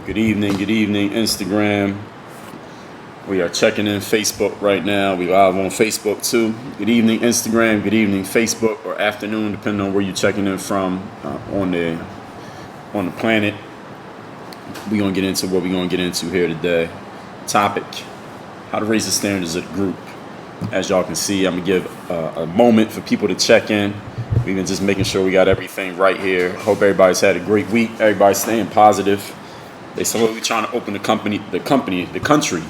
Good evening, Instagram. We are checking in Facebook right now. We live on Facebook too. Good evening, Instagram. Good evening, Facebook, or afternoon, depending on where you're checking in from on the planet. We're gonna get into what we're gonna get into here today. Topic: how to raise the standards of the group. As y'all can see, I'm gonna give a moment for people to check in. We've been just making sure we got everything right here. Hope everybody's had a great week. Everybody's staying positive. They slowly trying to open the country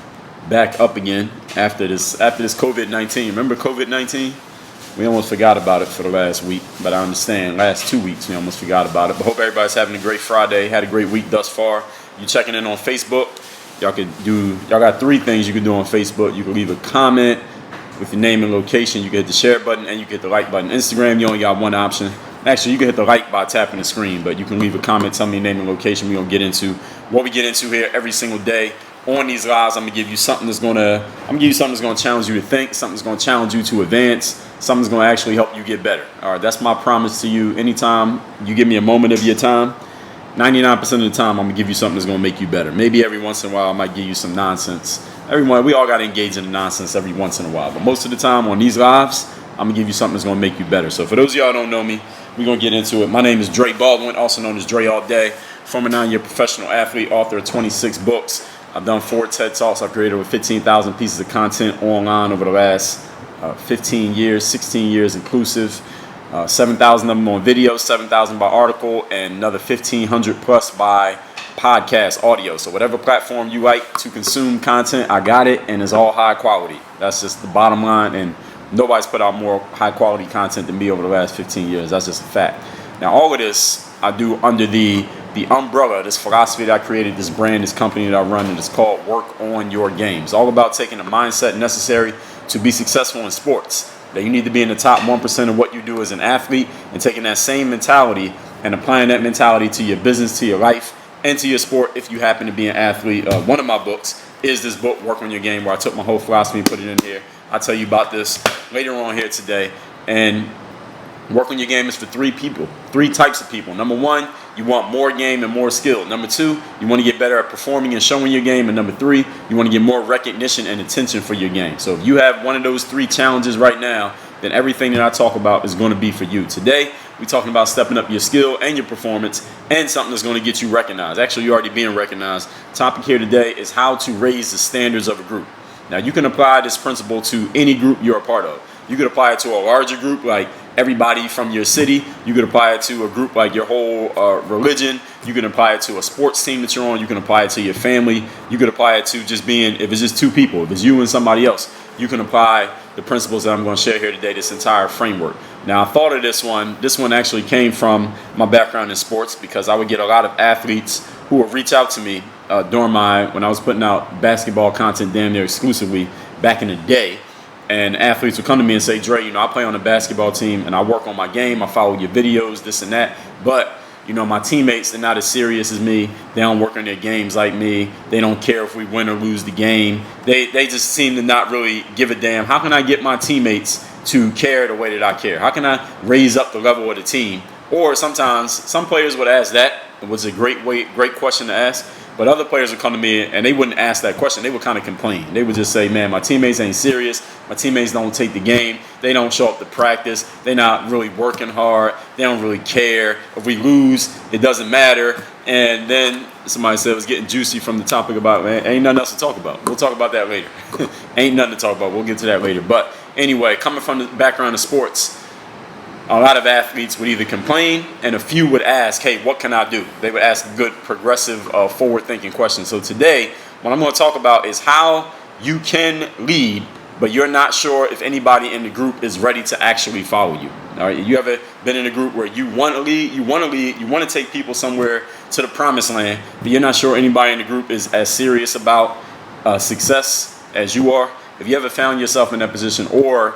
back up again after this COVID-19. Remember COVID-19? We almost forgot about it for the last week, but I understand last 2 weeks we almost forgot about it. But hope everybody's having a great Friday. Had a great week thus far. You checking in on Facebook? Y'all got three things you can do on Facebook. You can leave a comment with your name and location. You can hit the share button and you can hit the like button. Instagram, you only got one option. Actually, you can hit the like by tapping the screen, but you can leave a comment, tell me your name and location. We're gonna get into what we get into here every single day on these lives. I'm gonna give you something that's gonna challenge you to think, something that's gonna challenge you to advance, something that's gonna actually help you get better. All right, that's my promise to you. Anytime you give me a moment of your time, 99% of the time, I'm gonna give you something that's gonna make you better. Maybe every once in a while, I might give you some nonsense. We all gotta engage in the nonsense every once in a while, but most of the time on these lives, I'm gonna give you something that's gonna make you better. So for those of y'all who don't know me, we're gonna get into it. My name is Dre Baldwin, also known as Dre All Day, former 9-year professional athlete, author of 26 books. I've done 4 TED Talks. I've created over 15,000 pieces of content online over the last 15 years, 16 years inclusive. 7,000 of them on video, 7,000 by article, and another 1,500 plus by podcast audio. So whatever platform you like to consume content, I got it, and it's all high quality. That's just the bottom line, and nobody's put out more high quality content than me over the last 15 years. That's just a fact. Now, all of this I do under the umbrella, this philosophy that I created, this brand, this company that I run, and it's called Work on Your Game. It's all about taking the mindset necessary to be successful in sports. That you need to be in the top 1% of what you do as an athlete, and taking that same mentality and applying that mentality to your business, to your life, and to your sport if you happen to be an athlete. One of my books is this book, Work on Your Game, where I took my whole philosophy and put it in here. I'll tell you about this later on here today. And Work on Your Game is for 3 types of people. Number 1, you want more game and more skill. Number 2, you want to get better at performing and showing your game. And number 3, you want to get more recognition and attention for your game. So if you have one of those 3 challenges right now, then everything that I talk about is going to be for you. Today, we're talking about stepping up your skill and your performance and something that's going to get you recognized. Actually, you're already being recognized. Topic here today is how to raise the standards of a group. Now, you can apply this principle to any group you're a part of. You could apply it to a larger group like everybody from your city. You could apply it to a group like your whole religion. You can apply it to a sports team that you're on. You can apply it to your family. You could apply it to just being, if it's just 2 people, if it's you and somebody else, you can apply the principles that I'm going to share here today, this entire framework. Now, I thought of this one. This one actually came from my background in sports, because I would get a lot of athletes who would reach out to me when I was putting out basketball content damn near exclusively back in the day. And athletes would come to me and say, Dre, I play on a basketball team and I work on my game. I follow your videos, this and that. But, my teammates, they're not as serious as me. They don't work on their games like me. They don't care if we win or lose the game. They just seem to not really give a damn. How can I get my teammates to care the way that I care? How can I raise up the level of the team? Or sometimes some players would ask that. It was a great question to ask. But other players would come to me and they wouldn't ask that question. They would kind of complain. They would just say, man, my teammates ain't serious. My teammates don't take the game. They don't show up to practice. They're not really working hard. They don't really care. If we lose, it doesn't matter. And then somebody said it was getting juicy from the topic about, man, ain't nothing else to talk about. We'll talk about that later. Ain't nothing to talk about. We'll get to that later. But anyway, coming from the background of sports, a lot of athletes would either complain, and a few would ask, hey, what can I do? They would ask good, progressive, forward-thinking questions. So today, what I'm going to talk about is how you can lead, but you're not sure if anybody in the group is ready to actually follow you. All right? You ever been in a group where you want to lead, you want to take people somewhere to the promised land, but you're not sure anybody in the group is as serious about success as you are? If you ever found yourself in that position, or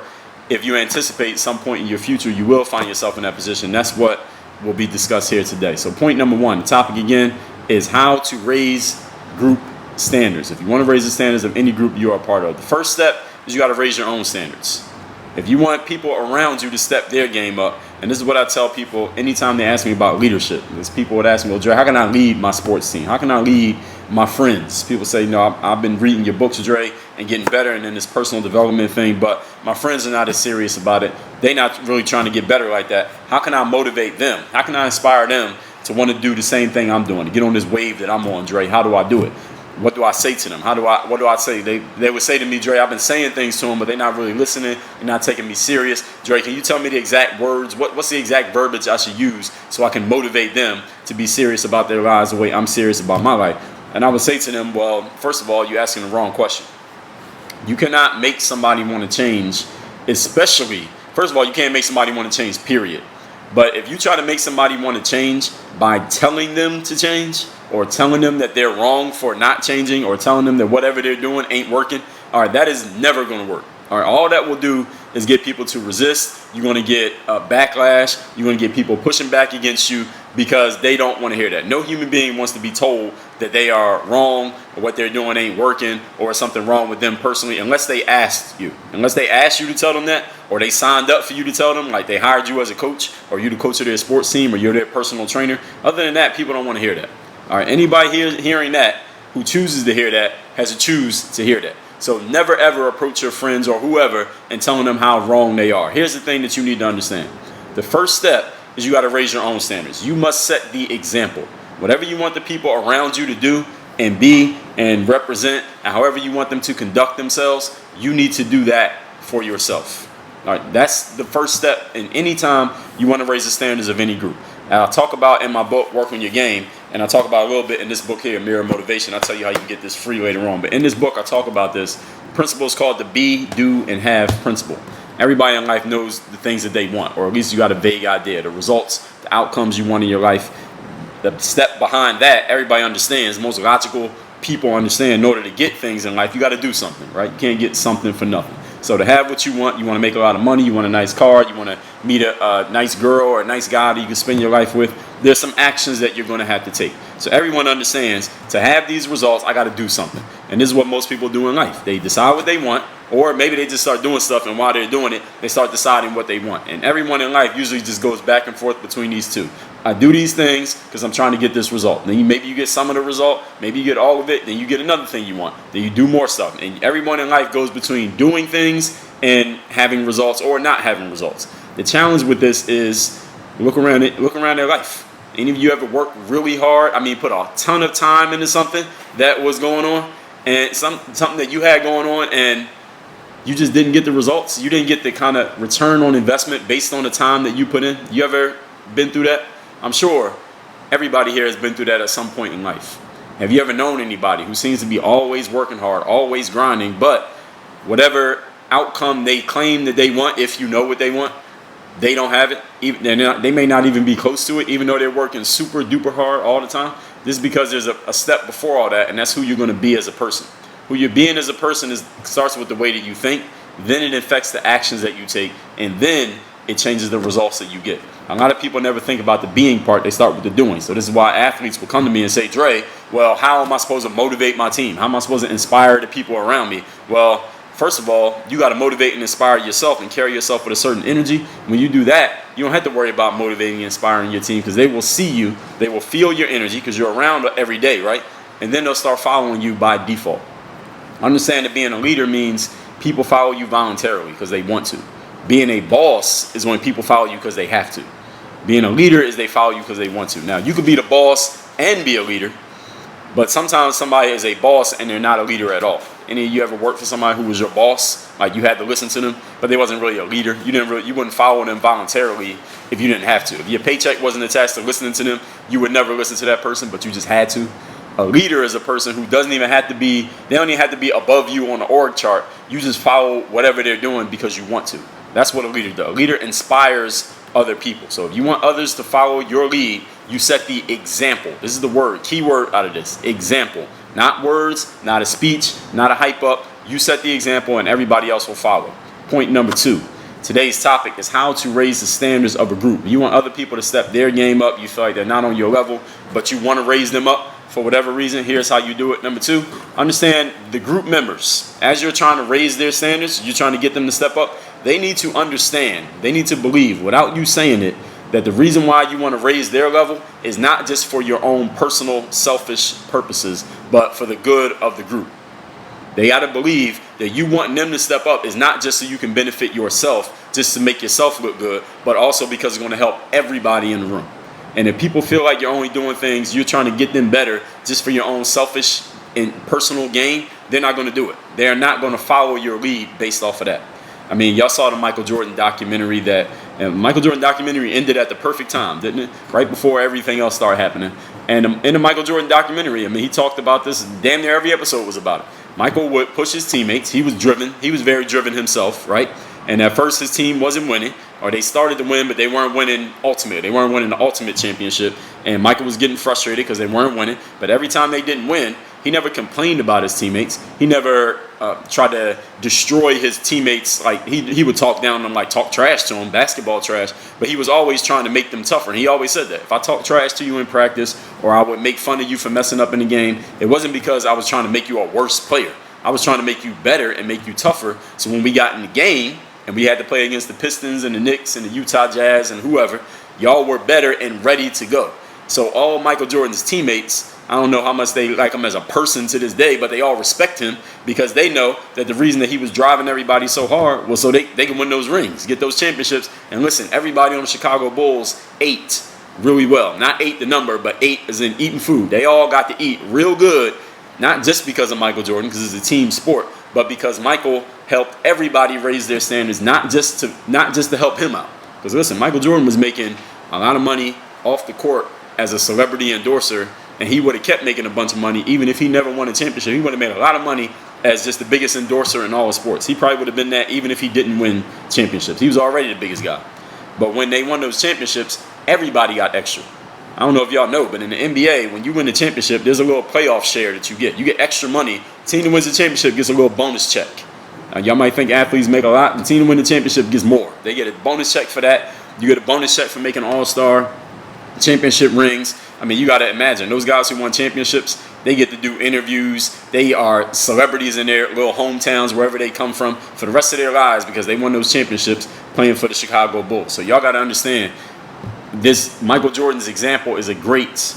if you anticipate some point in your future you will find yourself in that position, that's what will be discussed here today. So point number 1, the topic again is how to raise group standards. If you want to raise the standards of any group you are a part of, the first step is you got to raise your own standards. If you want people around you to step their game up, and this is what I tell people anytime they ask me about leadership, because people would ask me, well, Dre, how can I lead my sports team? How can I lead my friends. People say, I've been reading your books, Dre, and getting better and in this personal development thing, but my friends are not as serious about it. They're not really trying to get better like that. How can I motivate them? How can I inspire them to want to do the same thing I'm doing, to get on this wave that I'm on, Dre? How do I do it? What do I say to them? What do I say? They would say to me, Dre, I've been saying things to them, but they're not really listening. They're not taking me serious. Dre, can you tell me the exact words? What's the exact verbiage I should use so I can motivate them to be serious about their lives the way I'm serious about my life? And I would say to them, well, first of all, you're asking the wrong question. You cannot make somebody want to change, especially, first of all, you can't make somebody want to change, period. But if you try to make somebody want to change by telling them to change, or telling them that they're wrong for not changing, or telling them that whatever they're doing ain't working, all right, that is never going to work. All right, all that will do is get people to resist. You're going to get a backlash. You're going to get people pushing back against you because they don't want to hear that. No human being wants to be told that they are wrong or what they're doing ain't working or something wrong with them personally, unless they asked you. Unless they asked you to tell them that, or they signed up for you to tell them, like they hired you as a coach, or you the coach of their sports team, or you're their personal trainer. Other than that, people don't want to hear that. All right, anybody hearing that who chooses to hear that has to choose to hear that. So never ever approach your friends or whoever and telling them how wrong they are. Here's the thing that you need to understand. The first step is you got to raise your own standards. You must set the example. Whatever you want the people around you to do and be and represent, and however you want them to conduct themselves, you need to do that for yourself. All right, that's the first step in any time you want to raise the standards of any group. And I'll talk about in my book, Work on Your Game, and I'll talk about a little bit in this book here, Mirror Motivation. I'll tell you how you can get this free later on. But in this book, I talk about this. The principle is called the be, do, and have principle. Everybody in life knows the things that they want, or at least you got a vague idea. The results, the outcomes you want in your life. The step behind that, everybody understands. Most logical people understand in order to get things in life, you got to do something, right? You can't get something for nothing. So to have what you want to make a lot of money, you want a nice car, you want to meet a nice girl or a nice guy that you can spend your life with, there's some actions that you're going to have to take. So everyone understands to have these results, I got to do something. And this is what most people do in life. They decide what they want, or maybe they just start doing stuff, and while they're doing it, they start deciding what they want. And everyone in life usually just goes back and forth between these two. I do these things because I'm trying to get this result. Then maybe you get some of the result, maybe you get all of it, then you get another thing you want. Then you do more stuff. And everyone in life goes between doing things and having results or not having results. The challenge with this is look around their life. Any of you ever worked really hard? Put a ton of time into something that was going on, and something that you had going on, and you just didn't get the results. You didn't get the kind of return on investment based on the time that you put in. You ever been through that? I'm sure everybody here has been through that at some point in life. Have you ever known anybody who seems to be always working hard, always grinding, but whatever outcome they claim that they want, if you know what they want, they don't have it. They may not even be close to it, even though they're working super duper hard all the time. This is because there's a step before all that, and that's who you're going to be as a person. Who you're being as a person starts with the way that you think, then it affects the actions that you take, and then it changes the results that you get. A lot of people never think about the being part. They start with the doing. So this is why athletes will come to me and say, Dre, well, how am I supposed to motivate my team? How am I supposed to inspire the people around me? Well, first of all, you got to motivate and inspire yourself and carry yourself with a certain energy. When you do that, you don't have to worry about motivating and inspiring your team, because they will see you. They will feel your energy because you're around every day, right? And then they'll start following you by default. Understand that being a leader means people follow you voluntarily because they want to. Being a boss is when people follow you because they have to. Being a leader is they follow you because they want to. Now, you could be the boss and be a leader, but sometimes somebody is a boss and they're not a leader at all. Any of you ever worked for somebody who was your boss? Like you had to listen to them, but they wasn't really a leader. You wouldn't follow them voluntarily if you didn't have to. If your paycheck wasn't attached to listening to them, you would never listen to that person, but you just had to. A leader is a person who doesn't even have to be, they don't even have to be above you on the org chart. You just follow whatever they're doing because you want to. That's what a leader does. A leader inspires other people. So if you want others to follow your lead, you set the example. This is the word, key word out of this, example. Not words, not a speech, not a hype up. You set the example and everybody else will follow. Point number 2. Today's topic is how to raise the standards of a group. You want other people to step their game up. You feel like they're not on your level, but you want to raise them up for whatever reason. Here's how you do it. Number 2, understand the group members. As you're trying to raise their standards, you're trying to get them to step up. They need to understand. They need to believe, without you saying it, that the reason why you want to raise their level is not just for your own personal selfish purposes, but for the good of the group. They got to believe that you wanting them to step up is not just so you can benefit yourself, just to make yourself look good, but also because it's going to help everybody in the room. And if people feel like you're only doing things, you're trying to get them better just for your own selfish and personal gain, they're not going to do it. They're not going to follow your lead based off of that. I mean, y'all saw the Michael Jordan documentary Michael Jordan documentary ended at the perfect time, didn't it? Right before everything else started happening. And in the Michael Jordan documentary, I mean, he talked about this, damn near every episode was about it. Michael would push his teammates. He was driven. He was very driven himself, right? And at first his team wasn't winning, or they started to win, but they weren't winning ultimately. They weren't winning the ultimate championship. And Michael was getting frustrated because they weren't winning. But every time they didn't win, he never complained about his teammates. He never tried to destroy his teammates. Like he would talk down to them, like talk trash to them, basketball trash. But he was always trying to make them tougher. And he always said that if I talk trash to you in practice, or I would make fun of you for messing up in the game, it wasn't because I was trying to make you a worse player. I was trying to make you better and make you tougher. So when we got in the game and we had to play against the Pistons and the Knicks and the Utah Jazz and whoever, y'all were better and ready to go. So all Michael Jordan's teammates, I don't know how much they like him as a person to this day, but they all respect him because they know that the reason that he was driving everybody so hard was so they can win those rings, get those championships. And listen, everybody on the Chicago Bulls ate really well. Not ate the number, but ate as in eating food. They all got to eat real good, not just because of Michael Jordan, because it's a team sport, but because Michael helped everybody raise their standards, not just to help him out. Because listen, Michael Jordan was making a lot of money off the court as a celebrity endorser, and he would have kept making a bunch of money even if he never won a championship. He would have made a lot of money as just the biggest endorser in all of sports. He probably would have been that even if he didn't win championships. He was already the biggest guy. But when they won those championships, everybody got extra. I don't know if y'all know, but in the NBA, when you win the championship, there's a little playoff share that you get. You get extra money. The team that wins the championship gets a little bonus check. Y'all might think athletes make a lot. The team that wins the championship gets more. They get a bonus check for that. You get a bonus check for making all-star championship rings. I mean, you got to imagine, those guys who won championships, they get to do interviews. They are celebrities in their little hometowns, wherever they come from, for the rest of their lives because they won those championships playing for the Chicago Bulls. So y'all got to understand, this Michael Jordan's example is a great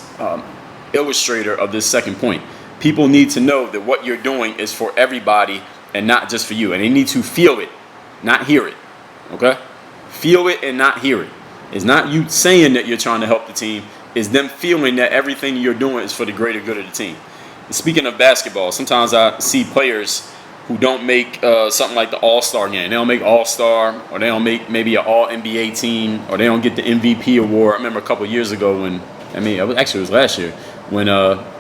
illustrator of this second point. People need to know that what you're doing is for everybody and not just for you. And they need to feel it, not hear it. Okay? Feel it and not hear it. It's not you saying that you're trying to help the team. It's them feeling that everything you're doing is for the greater good of the team. And speaking of basketball, sometimes I see players who don't make something like the All-Star game. They don't make All-Star, or they don't make maybe an All-NBA team, or they don't get the MVP award. I remember a couple of years ago when, it was last year, when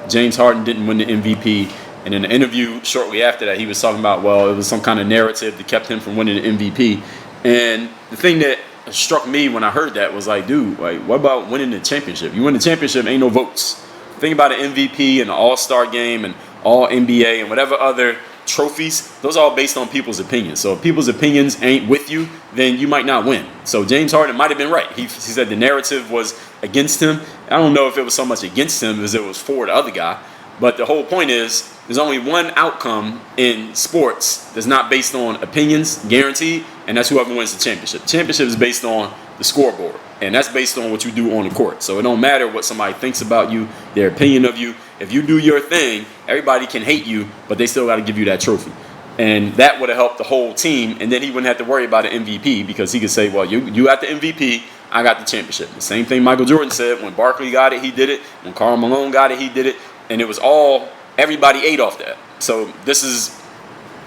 James Harden didn't win the MVP. And in the interview shortly after that, he was talking about, well, it was some kind of narrative that kept him from winning the MVP. And the thing that struck me when I heard that was like, dude, like, what about winning the championship? You win the championship, ain't no votes. Think about an MVP and an All-Star game and All-NBA and whatever other trophies, those are all based on people's opinions. So if people's opinions ain't with you, then you might not win. So James Harden might have been right. He said the narrative was against him. I don't know if it was so much against him as it was for the other guy. But the whole point is, there's only one outcome in sports that's not based on opinions, guaranteed, and that's whoever wins the championship. The championship is based on the scoreboard, and that's based on what you do on the court. So it don't matter what somebody thinks about you, their opinion of you. If you do your thing, everybody can hate you, but they still got to give you that trophy. And that would have helped the whole team, and then he wouldn't have to worry about an MVP because he could say, well, you got the MVP, I got the championship. The same thing Michael Jordan said. When Barkley got it, he did it. When Karl Malone got it, he did it. And it was all, everybody ate off that. So this is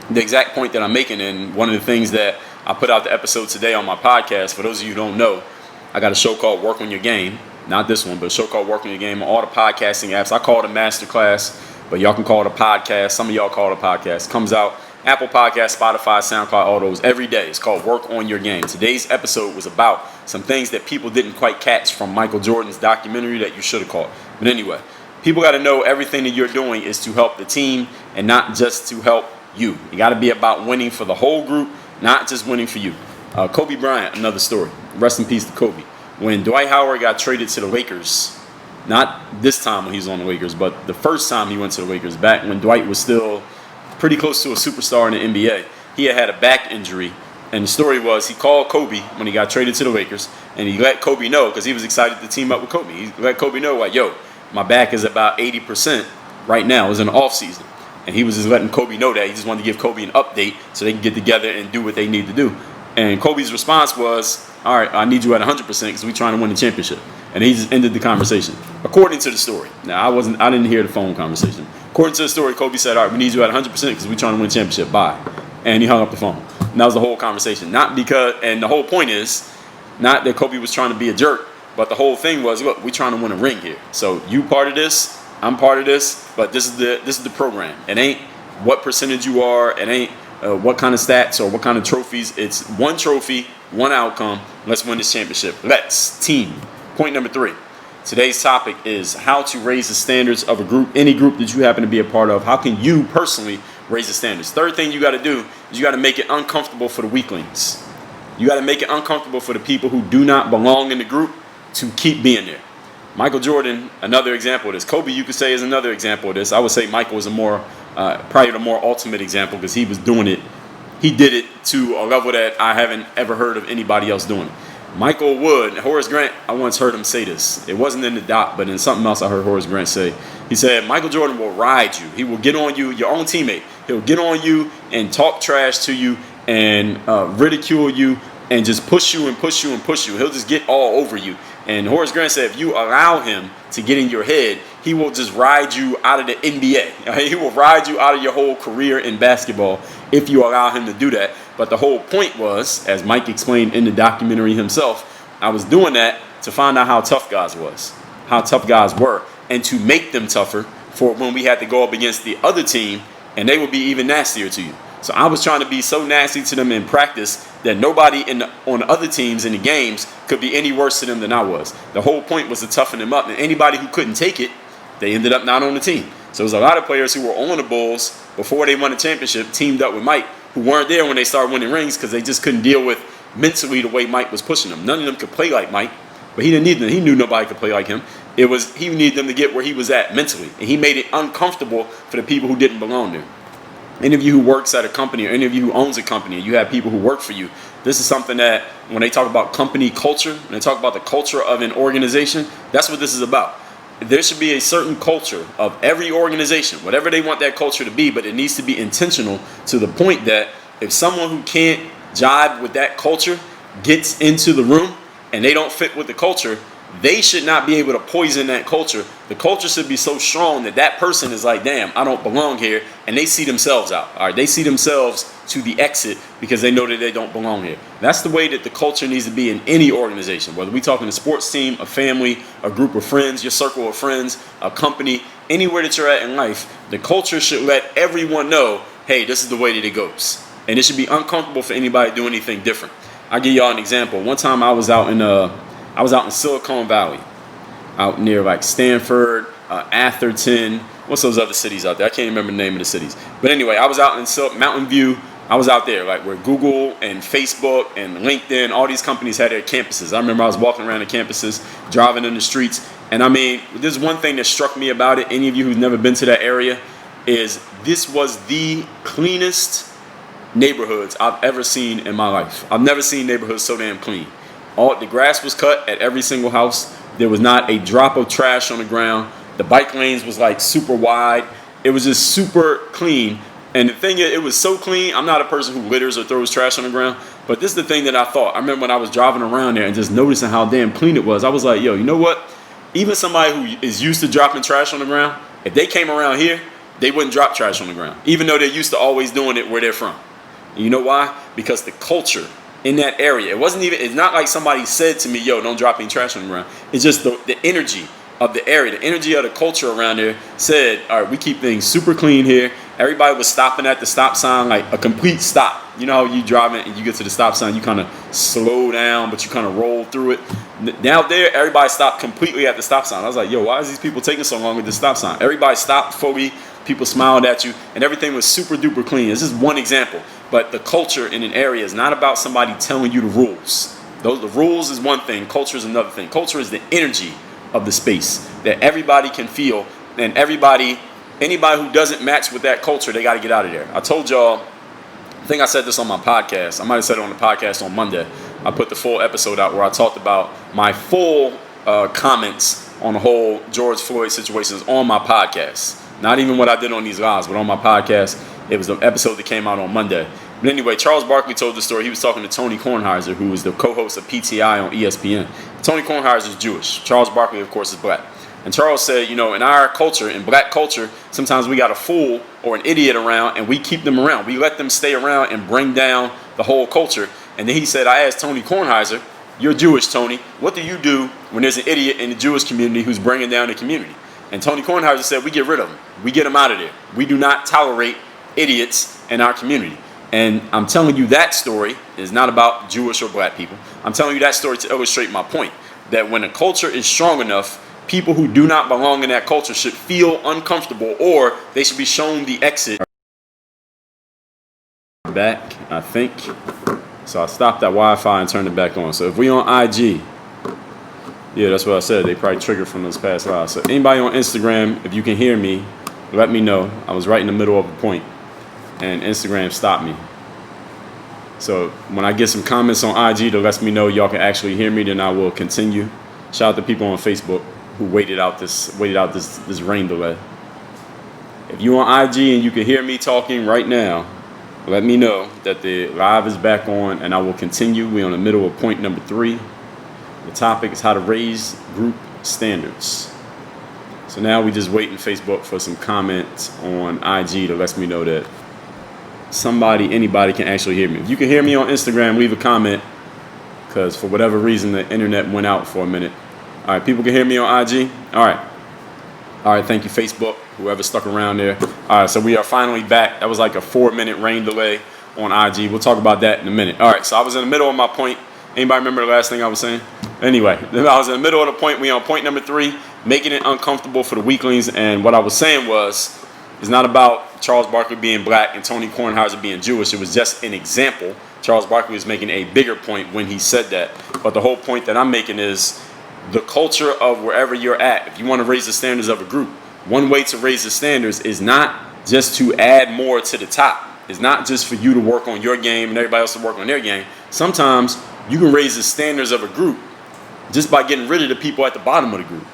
the exact point that I'm making, and one of the things that I put out the episode today on my podcast. For those of you who don't know, I got a show called Work on Your Game. Not this one, but a show called Work on Your Game on all the podcasting apps. I call it a masterclass, but y'all can call it a podcast. Some of y'all call it a podcast. It comes out Apple Podcasts, Spotify, SoundCloud, all those every day. It's called Work on Your Game. Today's episode was about some things that people didn't quite catch from Michael Jordan's documentary that you should have caught. But anyway, people got to know everything that you're doing is to help the team and not just to help you. You got to be about winning for the whole group, not just winning for you. Kobe Bryant, another story. Rest in peace to Kobe. When Dwight Howard got traded to the Lakers, not this time when he was on the Lakers, but the first time he went to the Lakers, back when Dwight was still pretty close to a superstar in the NBA, he had a back injury. And the story was he called Kobe when he got traded to the Lakers, And he let Kobe know, because he was excited to team up with Kobe. He let Kobe know, like, yo, my back is about 80% right now. It was in the off season. And he was just letting Kobe know that. He just wanted to give Kobe an update so they can get together and do what they need to do. And Kobe's response was, all right, I need you at 100% because we're trying to win the championship. And he just ended the conversation, according to the story. Now, I didn't hear the phone conversation. According to the story, Kobe said, all right, we need you at 100% because we're trying to win the championship. Bye. And he hung up the phone. And that was the whole conversation. And the whole point is, not that Kobe was trying to be a jerk, but the whole thing was, look, we're trying to win a ring here. So you part of this, I'm part of this, but this is the program. It ain't what percentage you are. It ain't what kind of stats or what kind of trophies. It's one trophy, one outcome. Let's win this championship. Let's team. Point number 3. Today's topic is how to raise the standards of a group, any group that you happen to be a part of. How can you personally raise the standards? Third thing you got to do is you got to make it uncomfortable for the weaklings. You got to make it uncomfortable for the people who do not belong in the group to keep being there. Michael Jordan, another example of this. Kobe, you could say, is another example of this. I would say Michael is probably the more ultimate example because he was doing it. He did it to a level that I haven't ever heard of anybody else doing it. Michael Wood, Horace Grant, I once heard him say this. It wasn't in the doc, but in something else I heard Horace Grant say. He said, Michael Jordan will ride you. He will get on you, your own teammate. He'll get on you and talk trash to you and ridicule you and just push you and push you and push you. He'll just get all over you. And Horace Grant said, if you allow him to get in your head, he will just ride you out of the NBA. He will ride you out of your whole career in basketball if you allow him to do that. But the whole point was, as Mike explained in the documentary himself, I was doing that to find out how tough guys were, and to make them tougher for when we had to go up against the other team, and they would be even nastier to you. So I was trying to be so nasty to them in practice that nobody on the other teams in the games could be any worse to them than I was. The whole point was to toughen them up, and anybody who couldn't take it, they ended up not on the team. So there's a lot of players who were on the Bulls before they won the championship, teamed up with Mike, who weren't there when they started winning rings because they just couldn't deal with mentally the way Mike was pushing them. None of them could play like Mike, but he didn't need them. He knew nobody could play like him. He needed them to get where he was at mentally, and he made it uncomfortable for the people who didn't belong there. Any of you who works at a company or any of you who owns a company and you have people who work for you, this is something that when they talk about company culture, when they talk about the culture of an organization, that's what this is about. There should be a certain culture of every organization, whatever they want that culture to be, but it needs to be intentional to the point that if someone who can't jive with that culture gets into the room and they don't fit with the culture, they should not be able to poison that culture. The culture should be so strong that that person is like, damn, I don't belong here. And they see themselves out. All right, they see themselves to the exit because they know that they don't belong here. That's the way that the culture needs to be in any organization, whether we're talking a sports team, a family, a group of friends, your circle of friends, a company, anywhere that you're at in life. The culture should let everyone know, hey, this is the way that it goes. And it should be uncomfortable for anybody to do anything different. I'll give y'all an example. One time I was out in Silicon Valley, out near like Stanford, Atherton. What's those other cities out there? I can't remember the name of the cities. But anyway, I was out in Mountain View. I was out there, like where Google and Facebook and LinkedIn, all these companies had their campuses. I remember I was walking around the campuses, driving in the streets. And I mean, there's one thing that struck me about it. Any of you who's never been to that area, is this was the cleanest neighborhoods I've ever seen in my life. I've never seen neighborhoods so damn clean. The grass was cut at every single house. There was not a drop of trash on the ground. The bike lanes was like super wide. It was just super clean. And the thing is, it was so clean. I'm not a person who litters or throws trash on the ground, but this is the thing that I thought. I remember when I was driving around there and just noticing how damn clean it was. I was like, yo, you know what? Even somebody who is used to dropping trash on the ground, if they came around here, they wouldn't drop trash on the ground, even though they're used to always doing it where they're from. And you know why? Because the culture in that area, it's not like somebody said to me, yo, don't drop any trash on the ground. It's just the energy of the area, the energy of the culture around there said, all right, we keep things super clean here. Everybody was stopping at the stop sign, like a complete stop. You know how you driving and you get to the stop sign, you kind of slow down, but you kind of roll through it. Now there, everybody stopped completely at the stop sign. I was like, yo, why is these people taking so long with the stop sign? Everybody stopped fully, people smiled at you, and everything was super duper clean. This is one example. But the culture in an area is not about somebody telling you the rules. The rules is one thing, culture is another thing. Culture is the energy of the space that everybody can feel, and anybody who doesn't match with that culture, they got to get out of there. I told y'all, I think I said this on my podcast. I might have said it on the podcast on Monday. I put the full episode out where I talked about my full comments on the whole George Floyd situations on my podcast. Not even what I did on these lives, but on my podcast. It was the episode that came out on Monday. But anyway, Charles Barkley told the story. He was talking to Tony Kornheiser, who was the co-host of PTI on ESPN. Tony Kornheiser is Jewish. Charles Barkley, of course, is black. And Charles said, in our culture, in black culture, sometimes we got a fool or an idiot around and we keep them around. We let them stay around and bring down the whole culture. And then he said, I asked Tony Kornheiser, you're Jewish, Tony. What do you do when there's an idiot in the Jewish community who's bringing down the community? And Tony Kornheiser said, we get rid of them. We get them out of there. We do not tolerate idiots in our community. And I'm telling you that story is not about Jewish or black people. I'm telling you that story to illustrate my point, that when a culture is strong enough, people who do not belong in that culture should feel uncomfortable, or they should be shown the exit. Back, I think. So I stopped that Wi-Fi and turned it back on. So if we on IG, yeah, that's what I said. They probably triggered from those past lives. So anybody on Instagram, if you can hear me, let me know. I was right in the middle of a point, and Instagram stopped me. So when I get some comments on IG that lets me know y'all can actually hear me, then I will continue. Shout out to people on Facebook who waited out this rain delay. If you on IG and you can hear me talking right now, let me know that the live is back on, and I will continue. We're on the middle of point number 3. The topic is how to raise group standards. So now we just waiting Facebook for some comments on IG that lets me know that anybody can actually hear me. If you can hear me on Instagram, leave a comment, because for whatever reason the internet went out for a minute. All right, people can hear me on IG? All right, thank you, Facebook, whoever stuck around there. All right, so we are finally back. That was like a 4-minute rain delay on IG. We'll talk about that in a minute. All right, so I was in the middle of my point. Anybody remember the last thing I was saying? Anyway, I was in the middle of the point. We on point number 3, making it uncomfortable for the weaklings. And what I was saying it's not about Charles Barkley being black and Tony Kornheiser being Jewish. It was just an example. Charles Barkley was making a bigger point when he said that. But the whole point that I'm making is the culture of wherever you're at. If you want to raise the standards of a group, one way to raise the standards is not just to add more to the top. It's not just for you to work on your game and everybody else to work on their game. Sometimes you can raise the standards of a group just by getting rid of the people at the bottom of the group.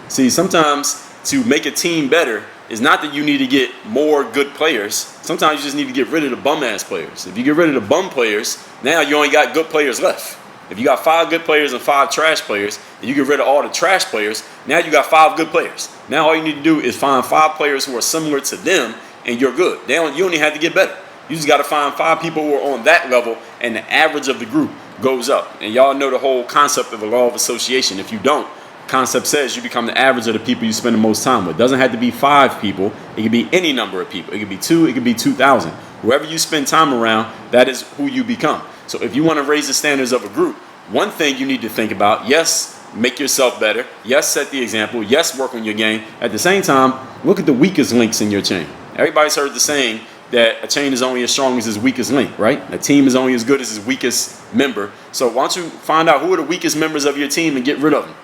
See, sometimes to make a team better is not that you need to get more good players. Sometimes you just need to get rid of the bum-ass players. If you get rid of the bum players, now you only got good players left. If you got 5 good players and 5 trash players, and you get rid of all the trash players, now you got 5 good players. Now all you need to do is find 5 players who are similar to them, and you're good. You only have to get better. You just got to find 5 people who are on that level, and the average of the group goes up. And y'all know the whole concept of the law of association. If you don't, concept says you become the average of the people you spend the most time with. It doesn't have to be 5 people. It could be any number of people. It could be 2. It could be 2,000. Whoever you spend time around, that is who you become. So if you want to raise the standards of a group, one thing you need to think about, yes, make yourself better. Yes, set the example. Yes, work on your game. At the same time, look at the weakest links in your chain. Everybody's heard the saying that a chain is only as strong as its weakest link, right? A team is only as good as its weakest member. So why don't you find out who are the weakest members of your team and get rid of them?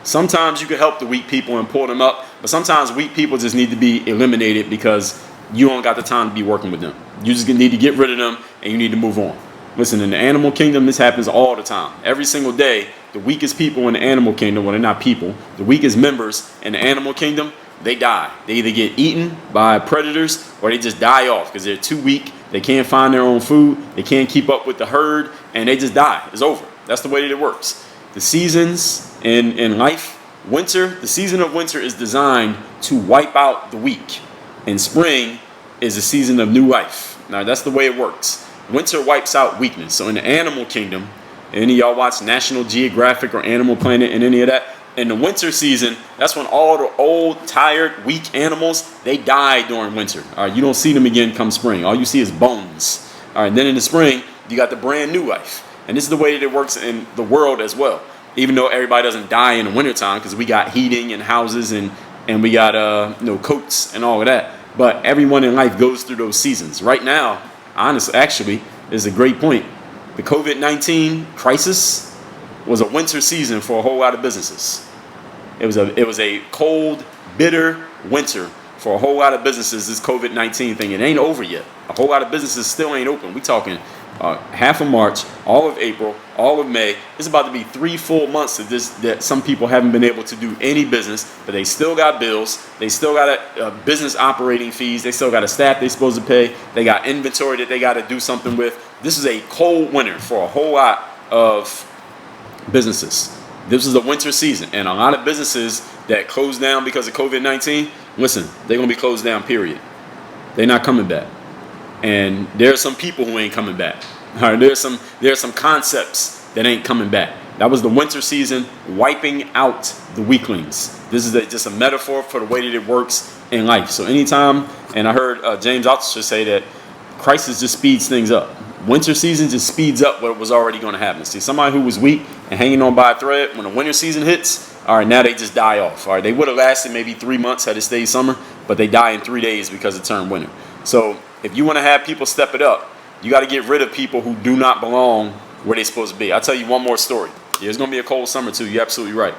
Sometimes you can help the weak people and pull them up, but sometimes weak people just need to be eliminated because you don't got the time to be working with them. You just need to get rid of them and you need to move on. Listen, in the animal kingdom, this happens all the time. Every single day, the weakest people in the animal kingdom, well, they're not people, the weakest members in the animal kingdom, they die. They either get eaten by predators or they just die off because they're too weak. They can't find their own food. They can't keep up with the herd, and they just die. It's over. That's the way that it works. The seasons in life, the season of winter is designed to wipe out the weak. And spring is a season of new life. Now, that's the way it works. Winter wipes out weakness. So in the animal kingdom, any of y'all watch National Geographic or Animal Planet and any of that? In the winter season, that's when all the old, tired, weak animals, they die during winter. All right, you don't see them again come spring. All you see is bones. All right, then in the spring, you got the brand new life. And this is the way that it works in the world as well. Even though everybody doesn't die in the wintertime because we got heating and houses and we got coats and all of that. But everyone in life goes through those seasons. Right now, actually, is a great point. The COVID-19 crisis was a winter season for a whole lot of businesses. It was a cold, bitter winter for a whole lot of businesses, this COVID-19 thing. It ain't over yet. A whole lot of businesses still ain't open. We talking half of March, all of April, all of May. It's about to be 3 full months of this that some people haven't been able to do any business, but they still got bills. They still got business operating fees. They still got a staff they're supposed to pay. They got inventory that they got to do something with. This is a cold winter for a whole lot of businesses. This is the winter season, and a lot of businesses that closed down because of COVID-19, listen, they're going to be closed down, period. They're not coming back. And there's some people who ain't coming back. All right, there's some concepts that ain't coming back. That was the winter season wiping out the weaklings. This is just a metaphor for the way that it works in life. So anytime, and I heard James Altucher say that crisis just speeds things up. Winter season just speeds up what was already going to happen. See, somebody who was weak and hanging on by a thread, when the winter season hits, all right, now they just die off. All right, they would have lasted maybe 3 months had it stayed summer, but they die in 3 days because it turned winter. So if you want to have people step it up, you got to get rid of people who do not belong where they're supposed to be. I'll tell you one more story. Yeah, it's going to be a cold summer too. You're absolutely right.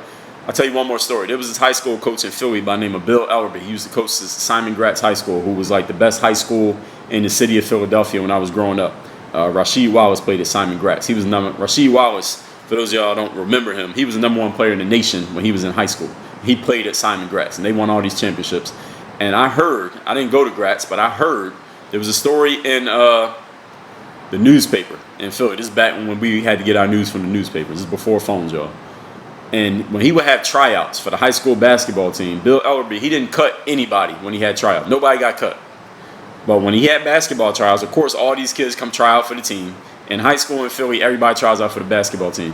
I'll tell you one more story. There was this high school coach in Philly by the name of Bill Ellerby. He used to coach this Simon Gratz High School, who was like the best high school in the city of Philadelphia when I was growing up. Rasheed Wallace played at Simon Gratz. Rasheed Wallace, for those of y'all who don't remember him, he was the #1 player in the nation when he was in high school. He played at Simon Gratz, and they won all these championships. And I heard, I didn't go to Gratz, but I heard there was a story in the newspaper in Philly. This is back when we had to get our news from the newspapers. This is before phones, y'all. And when he would have tryouts for the high school basketball team, Bill Ellerby, he didn't cut anybody when he had tryouts. Nobody got cut. But when he had basketball tryouts, of course, all these kids come try out for the team. In high school in Philly, everybody tries out for the basketball team.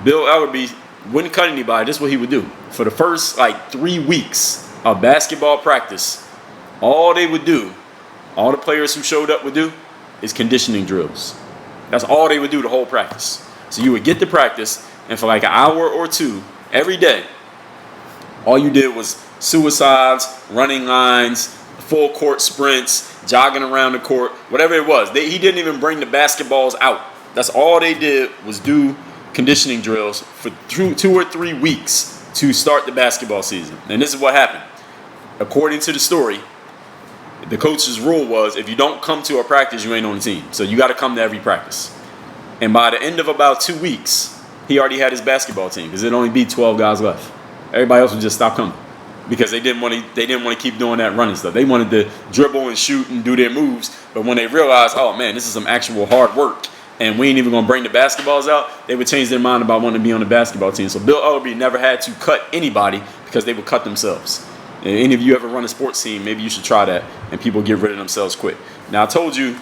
Bill Ellerby wouldn't cut anybody. This is what he would do. For the first 3 weeks of basketball practice, all they would do, all the players who showed up would do, is conditioning drills. That's all they would do the whole practice. So you would get to practice, and for an hour or two every day, all you did was suicides, running lines, full court sprints, jogging around the court, whatever it was. He didn't even bring the basketballs out. That's all they did was do conditioning drills for 2 or 3 weeks to start the basketball season. And this is what happened. According to the story, the coach's rule was if you don't come to a practice, you ain't on the team. So you got to come to every practice. And by the end of about 2 weeks, he already had his basketball team because it'd only be 12 guys left. Everybody else would just stop coming because they didn't want to keep doing that running stuff. They wanted to dribble and shoot and do their moves. But when they realized, oh man, this is some actual hard work, and we ain't even gonna bring the basketballs out, they would change their mind about wanting to be on the basketball team. So Bill Ellerby never had to cut anybody because they would cut themselves. And any of you ever run a sports team, maybe you should try that, and people get rid of themselves quick. Now I told you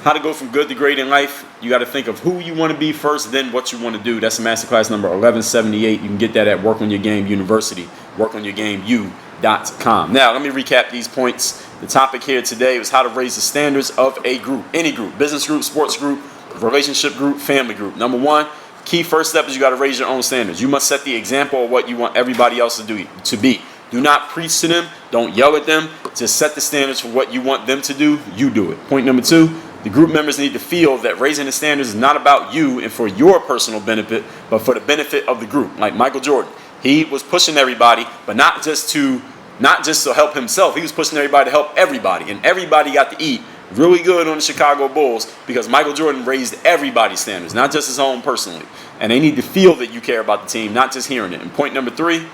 how to go from good to great in life. You got to think of who you want to be first, then what you want to do. That's masterclass number 1178. You can get that at Work on Your Game University, workonyourgameu.com. Now, let me recap these points. The topic here today was how to raise the standards of a group, any group, business group, sports group, relationship group, family group. Number one, key first step is you got to raise your own standards. You must set the example of what you want everybody else to be. Do not preach to them. Don't yell at them. Just set the standards for what you want them to do. You do it. Point number two, the group members need to feel that raising the standards is not about you and for your personal benefit, but for the benefit of the group. Like Michael Jordan, he was pushing everybody, but not just to help himself. He was pushing everybody to help everybody, and everybody got to eat really good on the Chicago Bulls because Michael Jordan raised everybody's standards, not just his own personally. And they need to feel that you care about the team, not just hearing it. And point number three,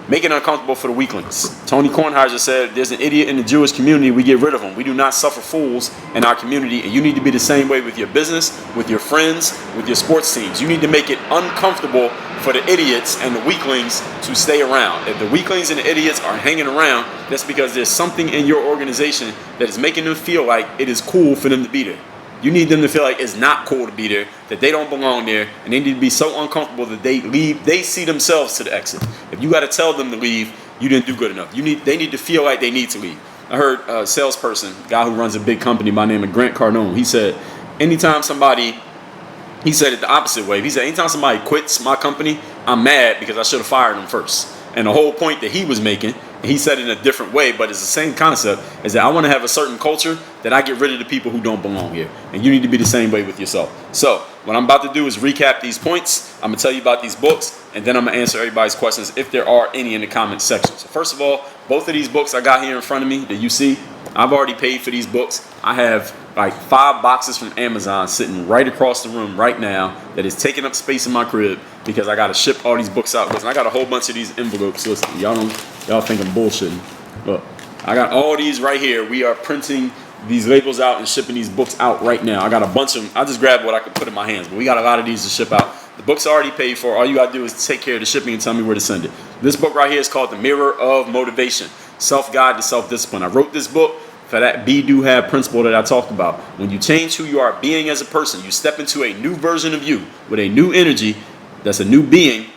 make it uncomfortable for the weaklings. Tony Kornheiser said, there's an idiot in the Jewish community, we get rid of them. We do not suffer fools in our community, and you need to be the same way with your business, with your friends, with your sports teams. You need to make it uncomfortable for the idiots and the weaklings to stay around. If the weaklings and the idiots are hanging around, that's because there's something in your organization that is making them feel like it is cool for them to be there. You need them to feel like it's not cool to be there, that they don't belong there, and they need to be so uncomfortable that they leave. They see themselves to the exit. If you got to tell them to leave, you didn't do good enough. They need to feel like they need to leave. I heard a salesperson, a guy who runs a big company by the name of Grant Cardone. He said, he said it the opposite way. He said, anytime somebody quits my company, I'm mad because I should have fired them first. And the whole point that he was making, and he said it in a different way, but it's the same concept, is that I want to have a certain culture that I get rid of the people who don't belong here. And you need to be the same way with yourself. So what I'm about to do is recap these points. I'm going to tell you about these books, and then I'm going to answer everybody's questions if there are any in the comments section. So first of all, both of these books I got here in front of me that you see, I've already paid for these books. I have like 5 boxes from Amazon sitting right across the room right now that is taking up space in my crib because I got to ship all these books out. Listen, I got a whole bunch of these envelopes. Listen, y'all think I'm bullshitting. Look, I got all these right here. We are printing these labels out and shipping these books out right now. I got a bunch of them. I just grabbed what I could put in my hands, but we got a lot of these to ship out. The book's already paid for. All you got to do is take care of the shipping and tell me where to send it. This book right here is called The Mirror of Motivation, Self-Guide to Self-Discipline. I wrote this book for that be-do-have principle that I talked about. When you change who you are being as a person, you step into a new version of you with a new energy that's a new being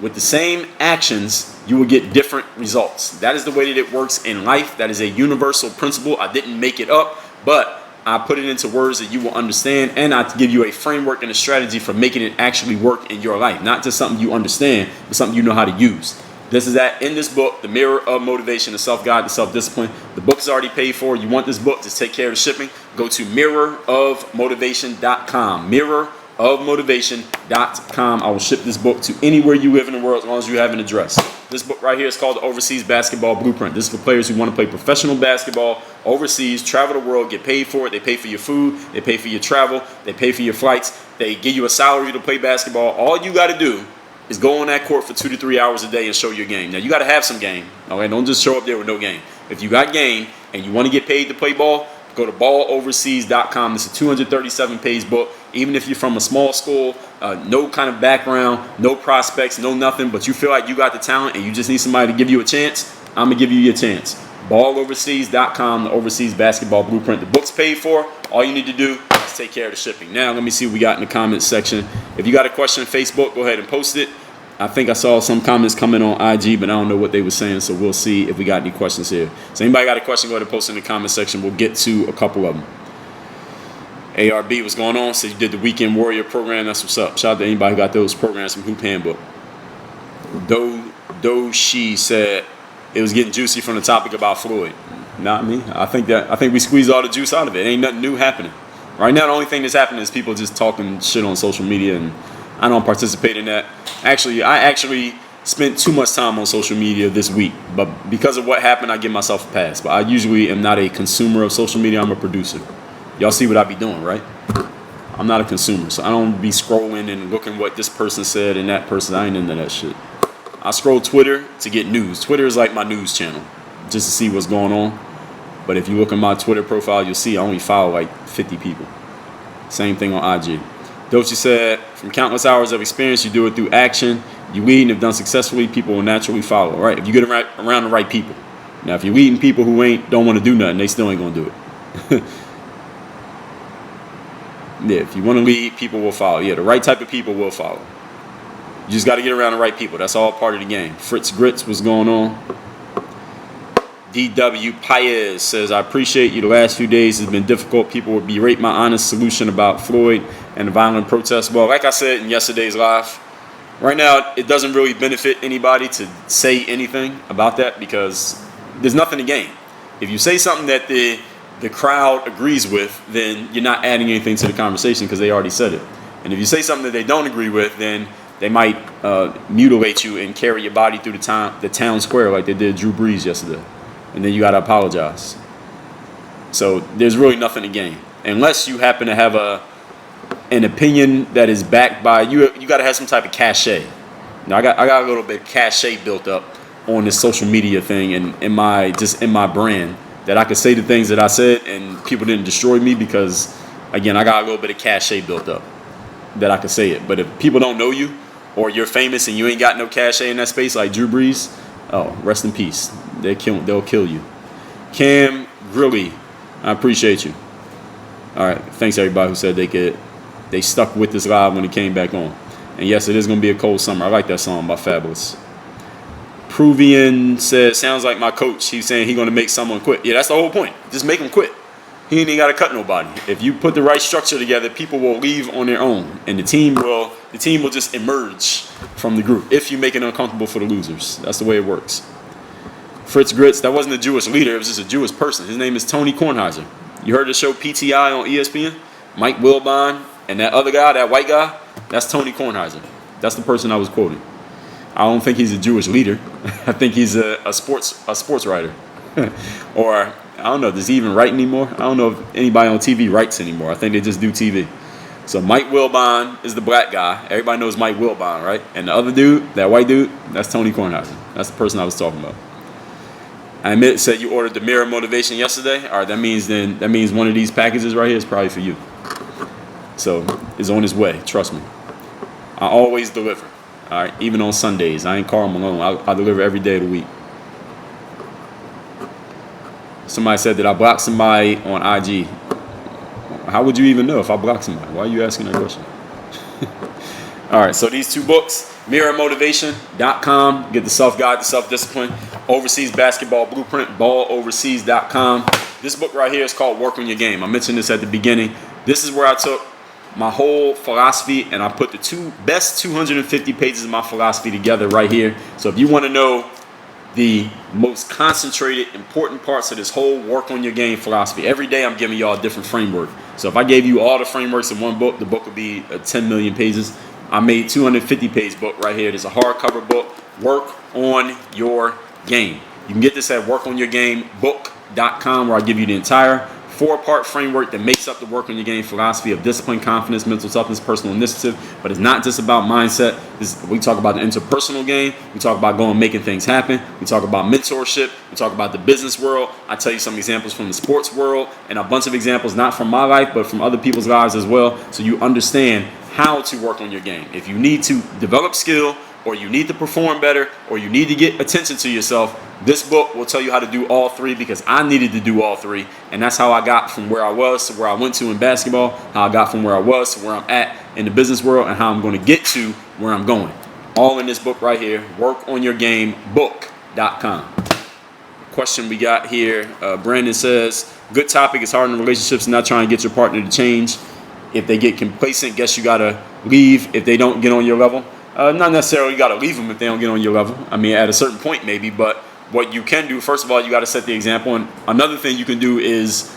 with the same actions, you will get different results. That is the way that it works in life. That is a universal principle. I didn't make it up, but I put it into words that you will understand, and I give you a framework and a strategy for making it actually work in your life. Not just something you understand, but something you know how to use. This is that in this book, The Mirror of Motivation, the Self-Guide to Self-Discipline. The book is already paid for. You want this book, just take care of the shipping. Go to mirrorofmotivation.com. Mirrorofmotivation.com. I will ship this book to anywhere you live in the world as long as you have an address. This book right here is called The Overseas Basketball Blueprint. This is for players who want to play professional basketball overseas, travel the world, get paid for it. They pay for your food. They pay for your travel. They pay for your flights. They give you a salary to play basketball. All you got to do is go on that court for 2 to 3 hours a day and show your game. Now, you got to have some game. Okay, don't just show up there with no game. If you got game and you want to get paid to play ball, go to balloverseas.com. It's a 237-page book. Even if you're from a small school, no kind of background, no prospects, no nothing, but you feel like you got the talent and you just need somebody to give you a chance, I'm going to give you your chance. Balloverseas.com, the Overseas Basketball Blueprint. The book's paid for. All you need to do is take care of the shipping. Now, let me see what we got in the comments section. If you got a question on Facebook, go ahead and post it. I think I saw some comments coming on IG, but I don't know what they were saying, so we'll see if we got any questions here. So anybody got a question, go ahead and post it in the comment section. We'll get to a couple of them. ARB, what's going on? So you did the Weekend Warrior program. That's what's up. Shout out to anybody who got those programs from Hoop Handbook. She said it was getting juicy from the topic about Floyd. Not me. I think we squeezed all the juice out of it. Ain't nothing new happening. Right now, the only thing that's happening is people just talking shit on social media, and I don't participate in that. Actually, I actually spent too much time on social media this week, but because of what happened, I give myself a pass. But I usually am not a consumer of social media. I'm a producer. Y'all see what I be doing, right? I'm not a consumer, so I don't be scrolling and looking what this person said and that person. I ain't into that shit. I scroll Twitter to get news. Twitter is like my news channel, just to see what's going on. But if you look at my Twitter profile, you'll see I only follow like 50 people. Same thing on IG. Dochi said, from countless hours of experience, you do it through action. You lead and have done successfully, people will naturally follow, right? If you get around the right people. Now, if you're leading people who don't want to do nothing, they still ain't going to do it. Yeah, if you want to lead, people will follow. Yeah, the right type of people will follow. You just got to get around the right people. That's all part of the game. Fritz Grits, what's going on? DW Paez says, I appreciate you. The last few days has been difficult. People would berate my honest solution about Floyd and the violent protests. Well, like I said in yesterday's live, right now it doesn't really benefit anybody to say anything about that because there's nothing to gain. If you say something that the crowd agrees with, then you're not adding anything to the conversation because they already said it. And if you say something that they don't agree with, then they might mutilate you and carry your body through the town square like they did Drew Brees yesterday. And then you got to apologize. So there's really nothing to gain. Unless you happen to have an opinion that is backed by, you got to have some type of cachet. Now, I got a little bit of cachet built up on this social media thing and in my brand that I could say the things that I said and people didn't destroy me because, again, I got a little bit of cachet built up that I could say it. But if people don't know you or you're famous and you ain't got no cachet in that space like Drew Brees, oh, rest in peace. They'll kill you. Cam Grilly, I appreciate you. All right, thanks everybody who said they stuck with this live when it came back on. And yes, it is going to be a cold summer. I like that song by Fabulous. Pruvian says, sounds like my coach. He's saying he's going to make someone quit. Yeah, that's the whole point. Just make him quit. He ain't got to cut nobody. If you put the right structure together, people will leave on their own, and the team will just emerge from the group if you make it uncomfortable for the losers. That's the way it works. Fritz Grits, that wasn't a Jewish leader. It was just a Jewish person. His name is Tony Kornheiser. You heard the show PTI on ESPN? Mike Wilbon and that other guy, that white guy, that's Tony Kornheiser. That's the person I was quoting. I don't think he's a Jewish leader. I think he's a sports writer. Or I don't know. Does he even write anymore? I don't know if anybody on TV writes anymore. I think they just do TV. So Mike Wilbon is the black guy. Everybody knows Mike Wilbon, right? And the other dude, that white dude, that's Tony Kornheiser. That's the person I was talking about. I admit, said you ordered the Mirror Motivation yesterday. All right, that means one of these packages right here is probably for you. So it's on its way. Trust me. I always deliver. All right, even on Sundays. I ain't Karl Malone. I deliver every day of the week. Somebody said that I blocked somebody on IG. How would you even know if I blocked somebody? Why are you asking that question? All right, so these two books, mirrormotivation.com, get the self-guide, the self-discipline, Overseas Basketball Blueprint, balloverseas.com. This book right here is called Work on Your Game. I mentioned this at the beginning. This is where I took my whole philosophy and I put the best 250 pages of my philosophy together right here. So if you want to know the most concentrated, important parts of this whole work on your game philosophy, every day I'm giving y'all a different framework. So if I gave you all the frameworks in one book, the book would be 10 million pages. I made 250-page book right here. There's a hardcover book, Work on Your Game. You can get this at workonyourgamebook.com, where I give you the entire 4-part framework that makes up the Work on Your Game philosophy of discipline, confidence, mental toughness, personal initiative. But it's not just about mindset. We talk about the interpersonal game. We talk about making things happen. We talk about mentorship. We talk about the business world. I tell you some examples from the sports world and a bunch of examples not from my life, but from other people's lives as well, so you understand how to work on your game. If you need to develop skill, or you need to perform better, or you need to get attention to yourself, this book will tell you how to do all three, because I needed to do all three. And that's how I got from where I was to where I went to in basketball, how I got from where I was to where I'm at in the business world, and how I'm going to get to where I'm going. All in this book right here, workonyourgamebook.com. Question we got here, Brandon says, good topic. It's hard in relationships not trying to get your partner to change. If they get complacent, guess you got to leave if they don't get on your level. Not necessarily you got to leave them if they don't get on your level. I mean, at a certain point maybe, but what you can do, first of all, you got to set the example. And another thing you can do is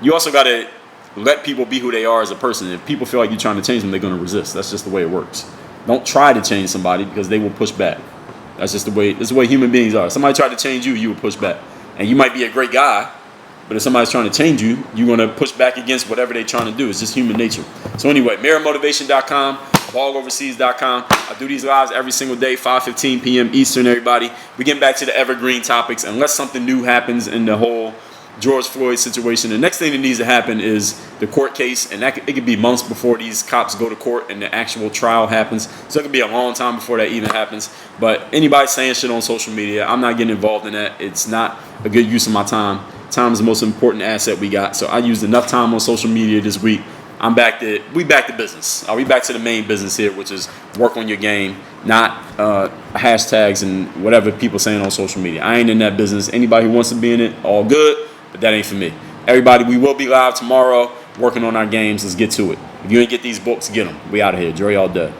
you also got to let people be who they are as a person. If people feel like you're trying to change them, they're going to resist. That's just the way it works. Don't try to change somebody, because they will push back. That's just the way human beings are. If somebody tried to change you, you will push back. And you might be a great guy, but if somebody's trying to change you, you're going to push back against whatever they're trying to do. It's just human nature. So anyway, mirrormotivation.com, balloverseas.com. I do these lives every single day, 5:15 p.m. Eastern, everybody. We get back to the evergreen topics. Unless something new happens in the whole George Floyd situation, the next thing that needs to happen is the court case. And it could be months before these cops go to court and the actual trial happens. So it could be a long time before that even happens. But anybody saying shit on social media, I'm not getting involved in that. It's not a good use of my time. Time is the most important asset we got. So I used enough time on social media this week. We back to business. We back to the main business here, which is work on your game, not hashtags and whatever people saying on social media. I ain't in that business. Anybody who wants to be in it, all good, but that ain't for me. Everybody, we will be live tomorrow working on our games. Let's get to it. If you ain't get these books, get them. We out of here. Dre all day.